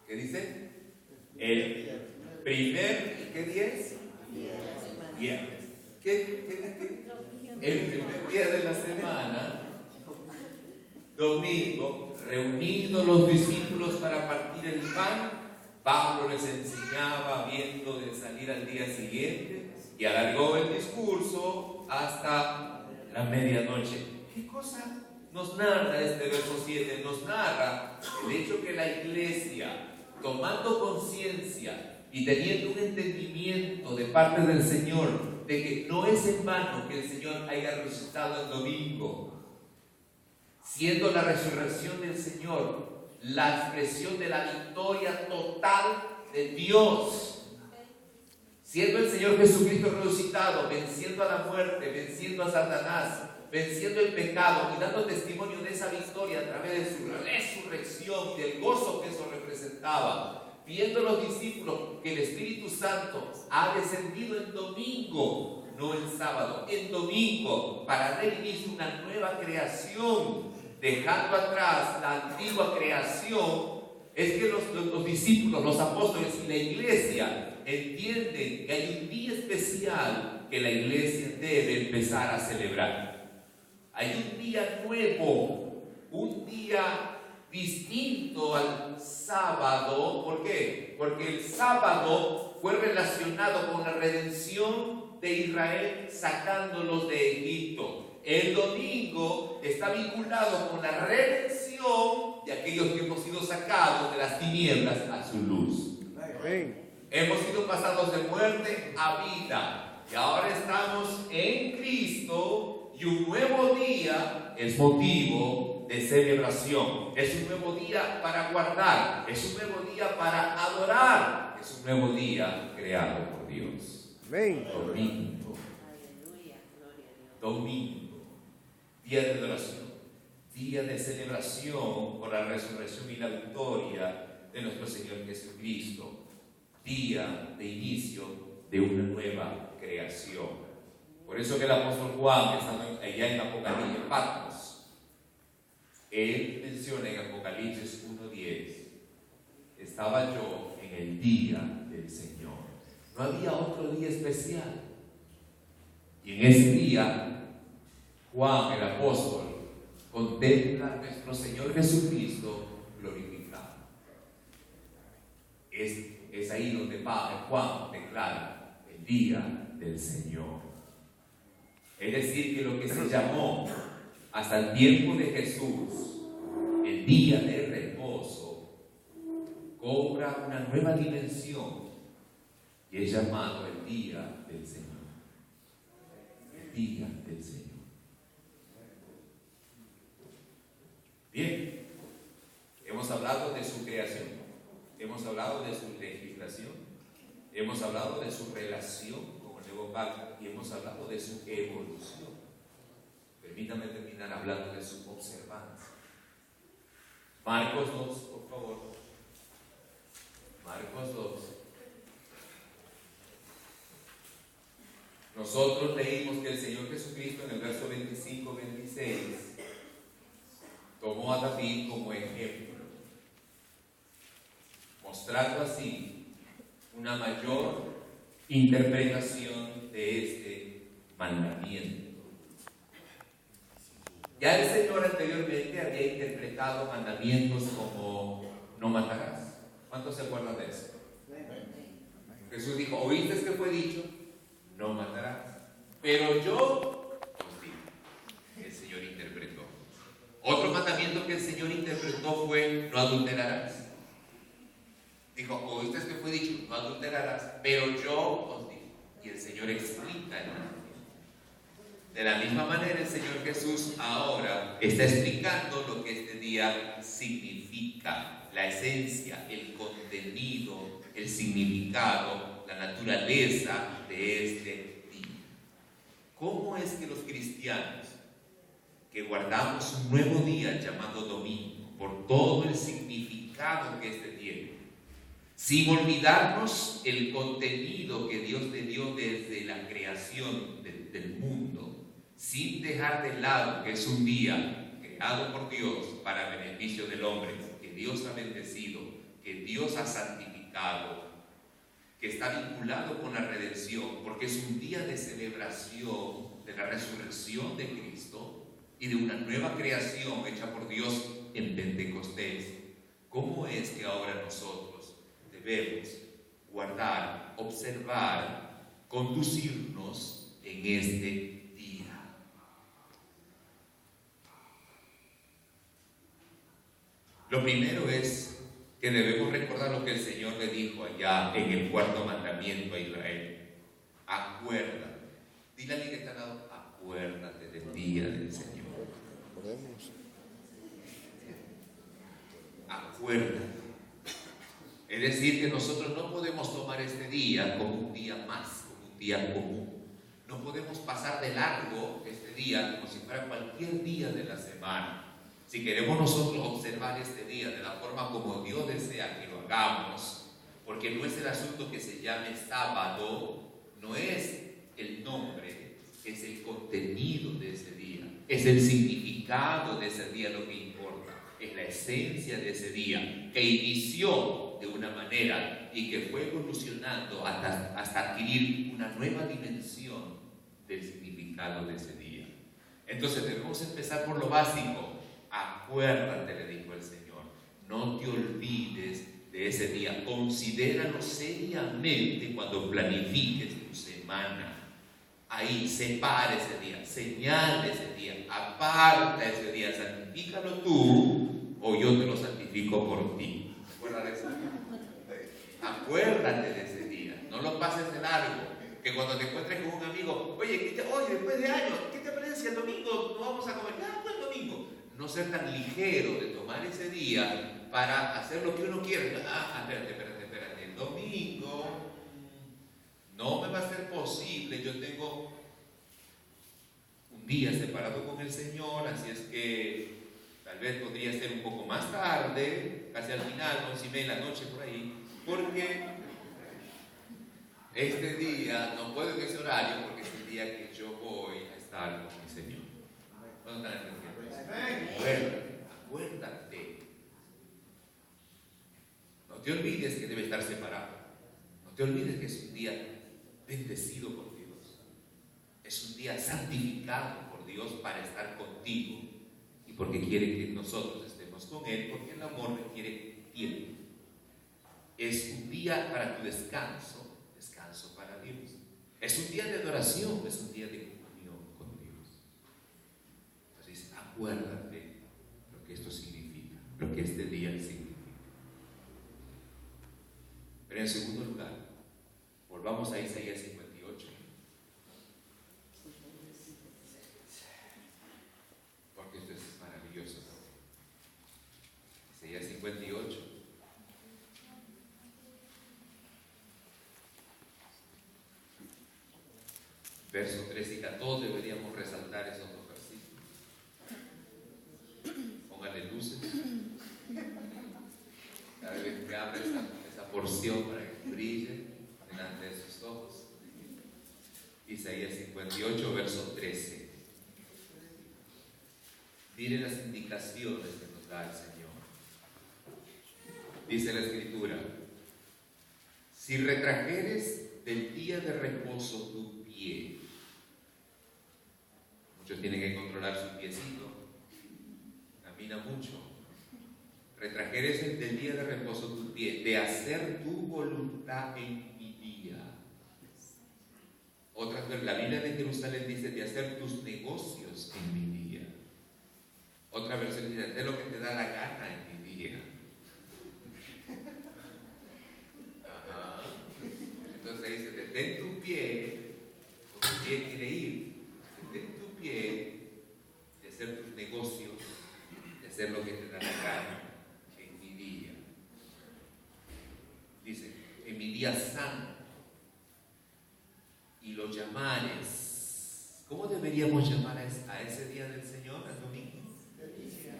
¿Qué dice? El primer, ¿qué día es? Viernes. ¿Qué? El primer día de la semana, domingo, reunidos los discípulos para partir el pan, Pablo les enseñaba viendo de salir al día siguiente y alargó el discurso hasta la medianoche. ¿Qué cosa nos narra este verso 7? Nos narra el hecho que la iglesia, tomando conciencia y teniendo un entendimiento de parte del Señor de que no es en vano que el Señor haya resucitado el domingo, siendo la resurrección del Señor la expresión de la victoria total de Dios, siendo el Señor Jesucristo resucitado, venciendo a la muerte, venciendo a Satanás, venciendo el pecado y dando testimonio de esa victoria a través de su resurrección y del gozo que eso representaba, viendo los discípulos que el Espíritu Santo ha descendido en domingo, no en sábado, en domingo, para dar inicio a una nueva creación, dejando atrás la antigua creación. Es que los discípulos, los apóstoles y la iglesia entienden que hay un día especial que la iglesia debe empezar a celebrar. Hay un día nuevo, un día distinto al sábado. ¿Por qué? Porque el sábado fue relacionado con la redención de Israel sacándolos de Egipto. El domingo está vinculado con la redención de aquellos que hemos sido sacados de las tinieblas a su luz. Hemos sido pasados de muerte a vida y ahora estamos en Cristo, y un nuevo día es motivo de celebración. Es un nuevo día para guardar, es un nuevo día para adorar, es un nuevo día creado por Dios. Domingo. Domingo, día de adoración, día de celebración por la resurrección y la victoria de nuestro Señor Jesucristo. día de inicio de una nueva creación. Por eso que el apóstol Juan, estando allá en Apocalipsis, Patmos, él menciona en Apocalipsis 1:10, estaba yo en el día del Señor. No había otro día especial. Y en ese día, Juan, el apóstol, contempla a nuestro Señor Jesucristo glorificado. Es ahí donde Juan declara el día del Señor. Es decir, que lo que se llamó hasta el tiempo de Jesús el día de reposo cobra una nueva dimensión y es llamado el día del Señor. El día del Señor. Bien, hemos hablado de su creación, hemos hablado de su legislación, hemos hablado de su relación con el nuevo pacto y hemos hablado de su evolución. Permítame terminar hablando de su observancia. Marcos 2, por favor. Marcos 2. Nosotros leímos que el Señor Jesucristo en el verso 25-26 tomó a David como ejemplo, mostrando así una mayor interpretación de este mandamiento. Ya el Señor anteriormente había interpretado mandamientos como no matarás. ¿Cuántos se acuerdan de eso? Jesús dijo, ¿oíste que fue dicho? No matarás. Pero yo os digo, el Señor interpretó. Otro mandamiento que el Señor interpretó fue no adulterarás. Dijo, oíste que fue dicho, no adulterarás, pero yo os digo. Y el Señor explica el mandamiento. De la misma manera, el Señor Jesús ahora está explicando lo que este día significa, la esencia, el contenido, el significado, la naturaleza de este día. ¿Cómo es que los cristianos que guardamos un nuevo día llamado domingo, por todo el significado que este tiene, sin olvidarnos el contenido que Dios le dio desde la creación del mundo, sin dejar de lado que es un día creado por Dios para beneficio del hombre, que Dios ha bendecido, que Dios ha santificado, que está vinculado con la redención, porque es un día de celebración de la resurrección de Cristo y de una nueva creación hecha por Dios en Pentecostés? ¿Cómo es que ahora nosotros debemos guardar, observar, conducirnos en este día? Lo primero es que debemos recordar lo que el Señor le dijo allá en el cuarto mandamiento a Israel. Acuérdate. Dile a alguien que está al lado, acuérdate del día del Señor. Acuérdate. Es decir, que nosotros no podemos tomar este día como un día más, como un día común. No podemos pasar de largo este día como si fuera cualquier día de la semana. Si queremos nosotros observar este día de la forma como Dios desea que lo hagamos, porque no es el asunto que se llame sábado, no es el nombre, es el contenido de ese día, es el significado de ese día lo que importa, es la esencia de ese día, que inició de una manera y que fue evolucionando hasta adquirir una nueva dimensión del significado de ese día. Entonces debemos empezar por lo básico. Acuérdate, le dijo el Señor, no te olvides de ese día, considéralo seriamente cuando planifiques tu semana. Ahí, separa ese día, señala ese día, aparta ese día, santifícalo tú o yo te lo santifico por ti. ¿Recuerda de eso? Acuérdate de ese día, no lo pases de largo, que cuando te encuentres con un amigo, oye, después de años, ¿qué te parece si el domingo no vamos a comer? Ya, pues domingo. No ser tan ligero de tomar ese día para hacer lo que uno quiere. Espérate, el domingo no me va a ser posible, yo tengo un día separado con el Señor, así es que tal vez podría ser un poco más tarde, casi al final, 11:30 de la noche por ahí, porque Este día, no puedo en ese horario porque es el día que yo voy a estar con mi Señor. ¿Cuándo están entendiendo? Acuérdate. No te olvides que debe estar separado. No te olvides que es un día bendecido por Dios. Es un día santificado por Dios para estar contigo y porque quiere que nosotros estemos con Él, porque el amor requiere tiempo. Es un día para tu descanso para Dios. Es un día de adoración, es un día de comunión con Dios. Entonces, acuérdate lo que esto significa, lo que este día significa. Pero en segundo lugar, volvamos a Isaías 58. Porque esto es maravilloso. Isaías 58. Versos 13 y 14, deberíamos resaltar esos dos versículos. Póngale luces. Cada vez que abre esa porción para que brille delante de sus ojos. Isaías 58, verso 13. Mire las indicaciones que nos da el Señor. Dice la Escritura: si retrajeres del día de reposo tu pie. Muchos tienen que controlar su piecito, camina mucho. Retrajeres del día de reposo tu pie, de hacer tu voluntad en mi día. Otras veces, la Biblia de Jerusalén dice de hacer tus negocios en mi día. Otra versión dice de lo que te da la gana en mi día. Ajá. Entonces dice, detén tu pie, porque tu pie quiere ir. Detén tu pie de hacer tus negocios, de hacer lo que te da la gana en mi día. Dice, en mi día santo. Y lo llamares. ¿Cómo deberíamos llamar a ese día del Señor, el domingo? Delicia.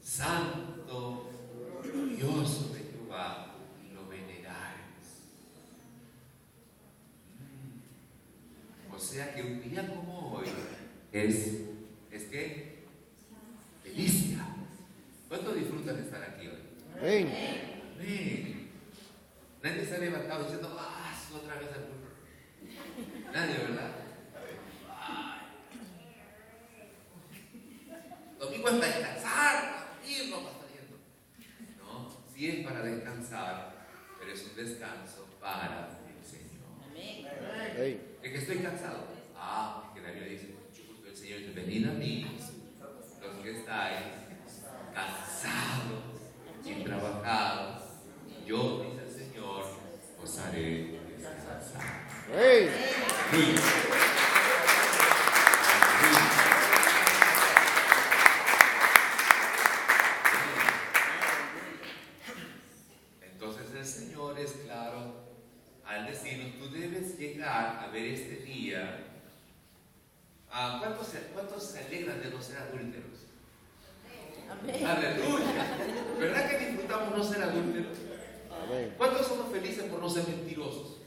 Santo, glorioso de Jehová, y lo venerares. O sea que un día como hoy es que delicia. ¿Cuánto disfrutan de estar aquí hoy? Amén. Amén. Nadie se ha levantado diciendo, otra vez al burro. Nadie, ¿verdad? Domingo es para descansar, ir no para estar yendo. No, sí es para descansar, pero es un descanso para el Señor. Amén. Es que estoy cansado. Que la Biblia dice, el Señor dice, venid a mí, los que estáis cansados y trabajados, y yo, dice el Señor, os haré descansar. Hey. Entonces el Señor es claro al decirnos, tú debes llegar a ver este día. ¿Cuántos se alegran de no ser adúlteros? Amén. Aleluya. ¿Verdad que disfrutamos no ser adúlteros? Amén. ¿Cuántos somos felices por no ser mentirosos?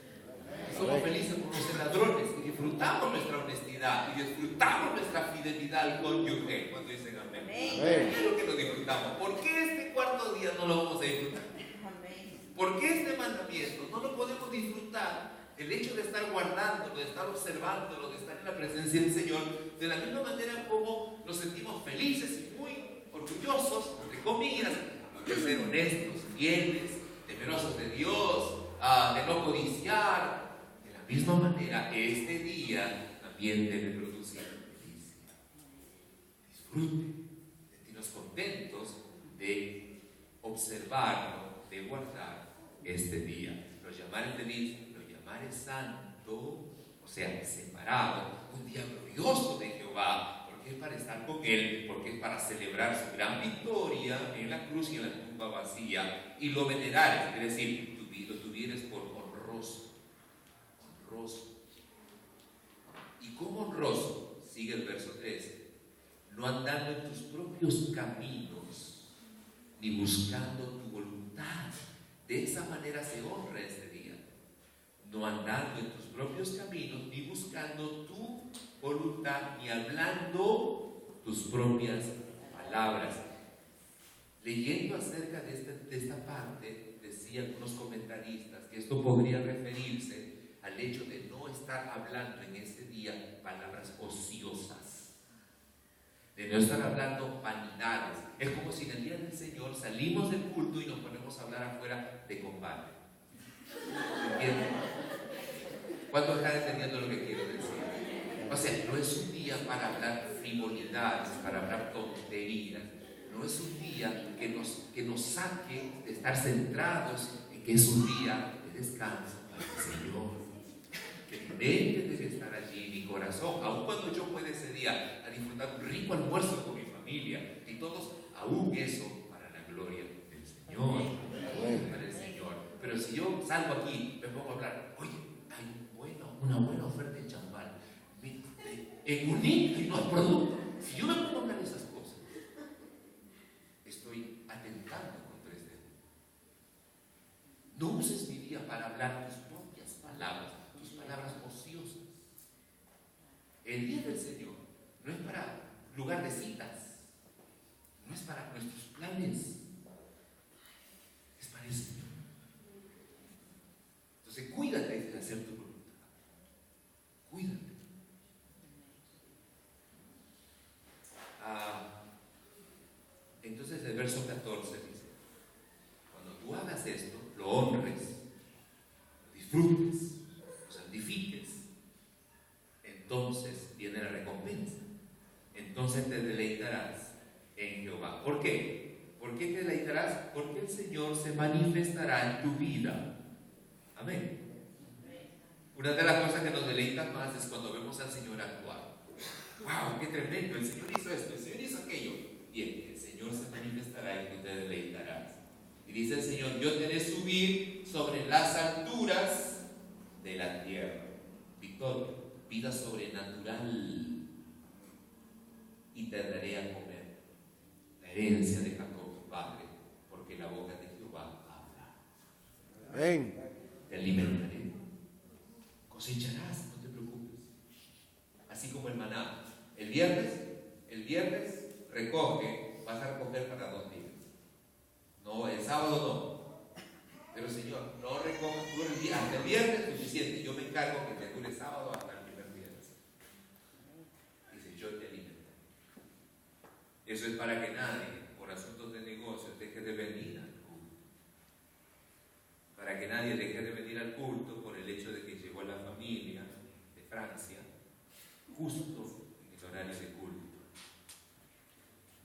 Somos felices por no ser ladrones y disfrutamos nuestra honestidad y disfrutamos nuestra fidelidad al cónyuge. Cuando dicen amén. Amén. ¿Por qué lo disfrutamos? ¿Por qué este cuarto día no lo vamos a disfrutar? ¿Por qué este mandamiento no lo podemos disfrutar? El hecho de estar guardándolo, de estar observándolo, de estar en la presencia del Señor, de la misma manera como nos sentimos felices y muy orgullosos, entre comillas, de ser honestos, fieles, temerosos de Dios, de no codiciar. De la misma manera, este día también debe producir felicidad. Disfruten, sentirnos contentos de observarlo, de guardar este día. Lo llamaré feliz, lo llamaré santo, o sea, separado, un día glorioso de Jehová, porque es para estar con Él, porque es para celebrar su gran victoria en la cruz y en la tumba vacía, y lo venerares, es decir, lo tuvieres por honroso. ¿Y cómo honroso? Sigue el verso 13. No andando en tus propios caminos, ni buscando tu voluntad. De esa manera se honra este día. no andando en tus propios caminos, ni buscando tu voluntad, ni hablando tus propias palabras. Leyendo acerca de esta parte, decían algunos comentaristas que esto podría referirse al hecho de no estar hablando en ese día palabras ociosas, de no estar hablando vanidades. Es como si en el día del Señor salimos del culto y nos ponemos a hablar afuera de combate. ¿Entienden? ¿Cuántos están entendiendo lo que quiero decir? O sea, no es un día para hablar frivolidades, para hablar tonterías. No es un día que nos saque de estar centrados en que es un día de descanso para el Señor. Que mi mente debe estar allí, mi corazón, aun cuando yo pueda ese día a disfrutar un rico almuerzo con mi familia y todos, aún eso para la gloria del Señor, para el Señor. Pero si yo salgo aquí, me pongo a hablar, oye, hay una buena oferta en Chambal, en Unic no hay producto. Si yo me pongo a hablar esas cosas, estoy atentando contra este día. No uses mi día para hablar tus propias palabras, tus palabras ociosas. El día del Señor no es para lugar de citas, no es para nuestros planes, es para el Señor. Entonces cuídate de hacer tu voluntad, cuídate. Entonces el verso 14 dice, cuando tú hagas esto, lo honres, lo disfrutes, lo santifiques, entonces viene la recompensa. Entonces te deleitarás en Jehová. ¿Por qué? ¿Por qué te deleitarás? Porque el Señor se manifestará en tu vida. Amén. Una de las cosas que nos deleitan más es cuando vemos al Señor actuar. ¡Wow! ¡Qué tremendo! El Señor hizo esto, el Señor hizo aquello. Bien, el Señor se manifestará y tú te deleitarás. Y dice el Señor, yo te haré subir sobre las alturas de la tierra. Victoria, vida sobrenatural. Y te daré a comer la herencia de Jacob, tu padre, porque la boca de Jehová habla. Amén. Te alimentaré. Cosecharás, no te preocupes. Así como el maná. El viernes recoge, vas a recoger para 2 días. No, el sábado no. Pero Señor, no recojas tú el día, hasta el viernes suficiente. Yo me encargo que te dure sábado hasta el primer viernes. Dice, yo te alimentaré. Eso es para que nadie, por asuntos de negocios, deje de venir al culto. Para que nadie deje de venir al culto por el hecho de que llegó la familia de Francia justo en el horario de culto.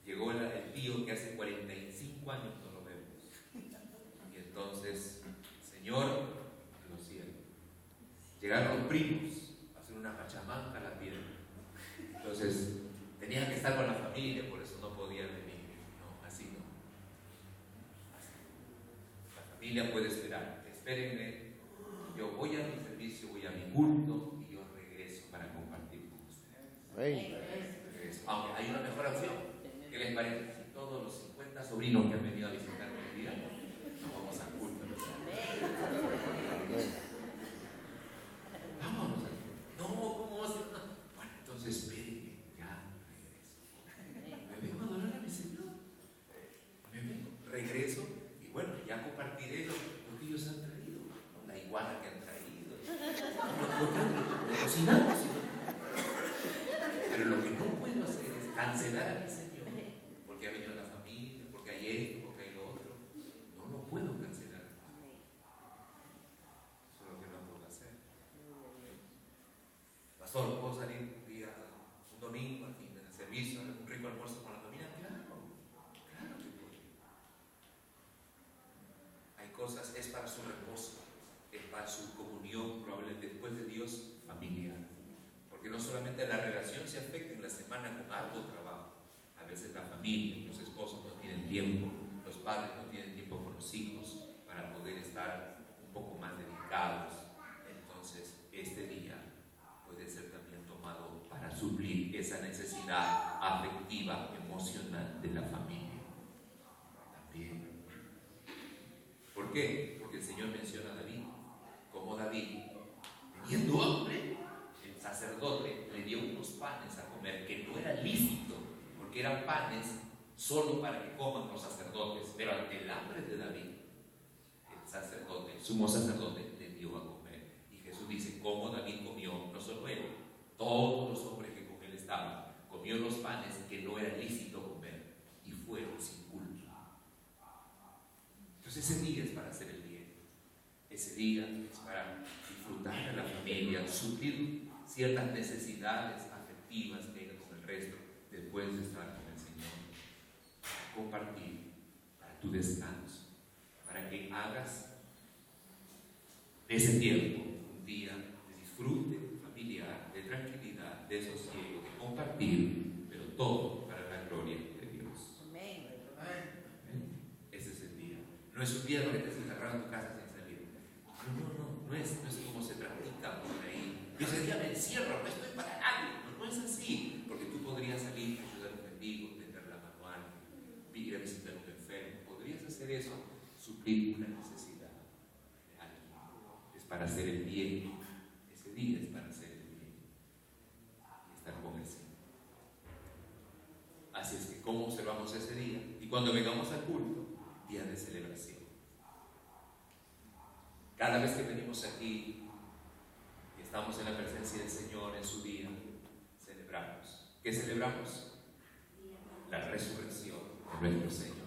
Llegó el tío que hace 45 años no lo vemos. Y entonces, Señor, lo cielo. Llegaron los primos a hacer una pachamanca a la piedra. Entonces, tenían que estar con la familia, por eso no podían venir. No, así no. Así. La familia puede esperar. Espérenme. Yo voy a mi servicio, voy a mi culto y yo regreso para compartir con ustedes. Regreso. Aunque hay una mejor opción. ¿Qué les parece? Si todos los 50 sobrinos que han venido a visitarme el día, nos vamos a culto. Vámonos. No, ¿cómo vas a hacer? Bueno, entonces espérenme, ya regreso. Me vengo a adorar a mi Señor. Me vengo, regreso y bueno, ya compartiré lo que ellos han traído. La iguana que han traído. Lo cocinamos. Pero lo que no puedo hacer es cancelar a mi Señor. Porque ha venido la familia, porque hay esto, porque hay lo otro. No lo puedo cancelar. Eso es lo que no puedo hacer. Pastor, ¿puedo salir un domingo al fin del servicio, un rico almuerzo con la familia? Claro que puedo. Hay cosas, es para su reposo, es para su comunión, probablemente después de Dios, familiar. Porque no solamente la relación se afecta en la semana con algo trabajo. A veces la familia, los esposos no tienen tiempo, los padres no tienen tiempo con los hijos para poder estar un poco más dedicados. Entonces, este día puede ser también tomado para suplir esa necesidad afectiva, emocional de la familia. También. ¿Por qué? Porque el Señor menciona a David. Como David Viendo hambre, el sacerdote le dio unos panes a comer que no era lícito, porque eran panes solo para que coman los sacerdotes. Pero ante el hambre de David, el sacerdote, el sumo sacerdote, le dio a comer. Y Jesús dice, como David comió, no solo él, todos los hombres que con él estaban, comió los panes que no era lícito comer y fueron sin culpa. Entonces ese día es para hacer el bien. Ese día es para disfrutar de la familia, suplir ciertas necesidades afectivas que hay con el resto después de estar con el Señor, para compartir, para tu descanso, para que hagas de ese tiempo un día de disfrute familiar, de tranquilidad, de sosiego, de compartir, pero todo para la gloria de Dios. Amén. Ese es el día. No es un día donde te encerrado en tu casa sin salir. No es como se practica por ahí. Yo ese día me encierro, no estoy para nadie. No es así, porque tú podrías salir, ayudar a un mendigo, tender la mano a alguien, ir a visitar a un enfermo. Podrías hacer eso, suplir una necesidad de alguien. Es para hacer el bien. Ese día es para hacer el bien y estar con el Señor. Así es que, ¿cómo observamos ese día? Y cuando vengamos al culto, día de celebración. Cada vez que venimos aquí y estamos en la presencia del Señor en su día, celebramos. ¿Qué celebramos? La resurrección de nuestro Señor.